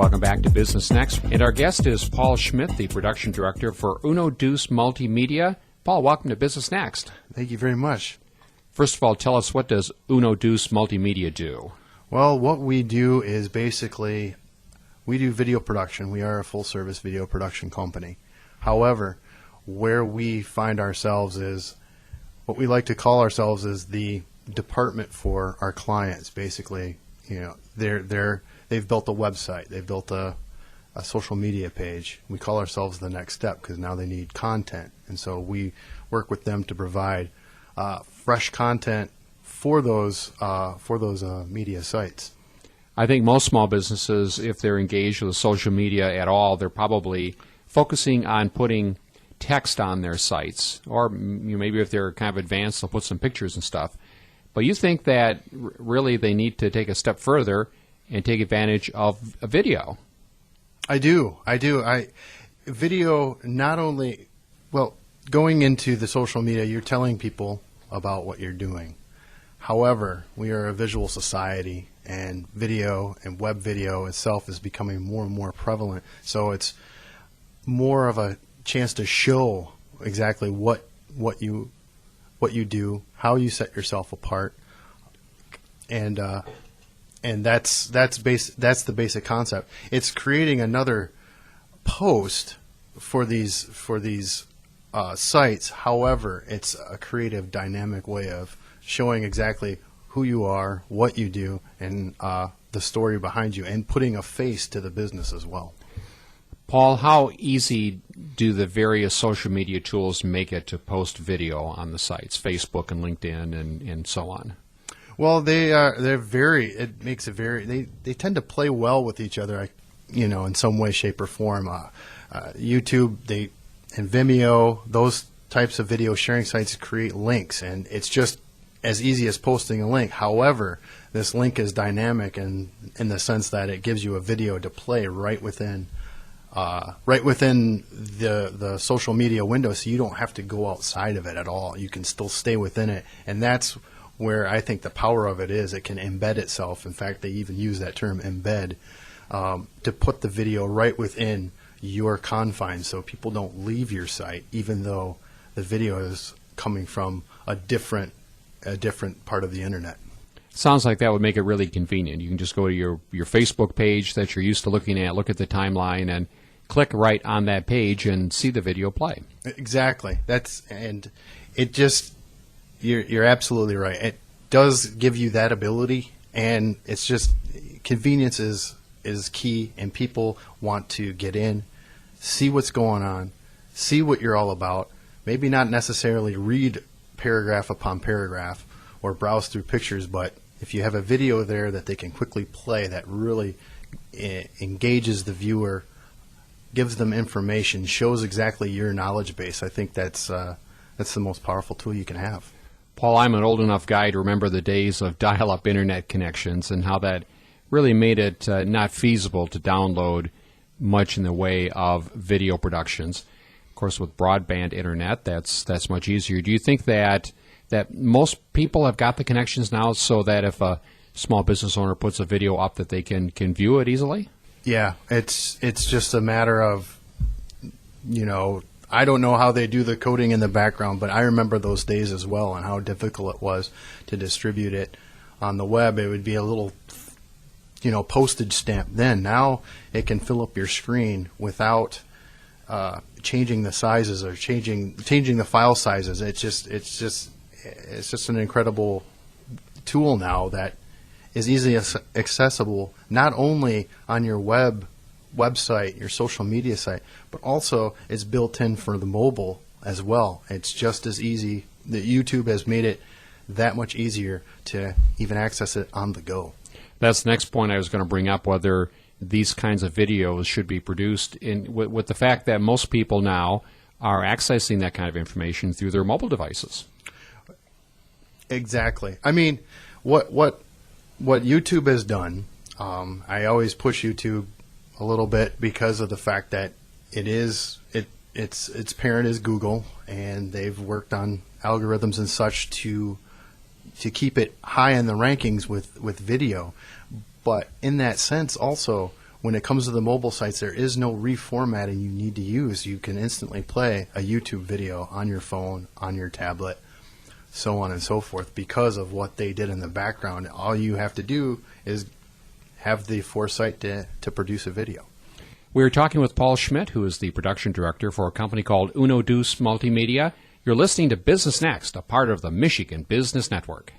Welcome back to Business Next. And our guest is Paul Schmidt, the production director for Uno Deuce Multimedia. Paul, welcome to Business Next. Thank you very much. First of all, tell us, what does Uno Deuce Multimedia do? Well, what we do is basically we do video production. We are a full-service video production company. However, where we find ourselves is what we like to call ourselves is the department for our clients. Basically, you know, they've built a website, they've built a social media page. We call ourselves the next step because now they need content, and so we work with them to provide fresh content for those media sites. I think most small businesses, if they're engaged with social media at all, they're probably focusing on putting text on their sites, or maybe if they're kind of advanced, they'll put some pictures and stuff. But you think that really they need to take a step further and take advantage of a video? I do. Video not only, well, going into the social media, you're telling people about what you're doing. However, we are a visual society, and video and web video itself is becoming more and more prevalent. So it's more of a chance to show exactly what you do, how you set yourself apart, and that's the basic concept. It's creating another post for these sites. However, it's a creative, dynamic way of showing exactly who you are, what you do, and the story behind you, and putting a face to the business as well. Paul, how easy do the various social media tools make it to post video on the sites, Facebook and LinkedIn and so on? Well, they tend to play well with each other, in some way, shape, or form. YouTube, and Vimeo, those types of video sharing sites create links, and it's just as easy as posting a link. However, this link is dynamic in the sense that it gives you a video to play right within the social media window, so you don't have to go outside of it at all. You can still stay within it, and that's where I think the power of it is. It can embed itself. In fact, they even use that term, embed, to put the video right within your confines, so people don't leave your site, even though the video is coming from a different part of the internet. Sounds like that would make it really convenient. You can just go to your Facebook page that you're used to looking at, look at the timeline, and click right on that page and see the video play. Exactly. You're absolutely right. It does give you that ability, and it's just convenience is key, and people want to get in, see what's going on, see what you're all about, maybe not necessarily read paragraph upon paragraph or browse through pictures, but if you have a video there that they can quickly play that really engages the viewer, gives them information, shows exactly your knowledge base, I think that's the most powerful tool you can have. Paul, I'm an old enough guy to remember the days of dial-up internet connections and how that really made it not feasible to download much in the way of video productions. Of course, with broadband internet, that's much easier. Do you think that most people have got the connections now, so that if a small business owner puts a video up, that they can view it easily? Yeah, it's just a matter of, I don't know how they do the coding in the background, but I remember those days as well, and how difficult it was to distribute it on the web. It would be a little, postage stamp then. Now it can fill up your screen without changing the sizes or changing the file sizes. It's just an incredible tool now that is easily accessible, not only on your website, your social media site, but also it's built in for the mobile as well. It's just as easy. The YouTube has made it that much easier to even access it on the go. That's the next point I was going to bring up, whether these kinds of videos should be produced with the fact that most people now are accessing that kind of information through their mobile devices. Exactly. I mean, what YouTube has done, I always push YouTube a little bit because of the fact that its parent is Google, and they've worked on algorithms and such to keep it high in the rankings with video. But in that sense, also, when it comes to the mobile sites, there is no reformatting you need to use. You can instantly play a YouTube video on your phone, on your tablet, so on and so forth, because of what they did in the background. All you have to do is have the foresight to produce a video. We are talking with Paul Schmidt, who is the production director for a company called Uno Deuce Multimedia. You're listening to Business Next, a part of the Michigan Business Network.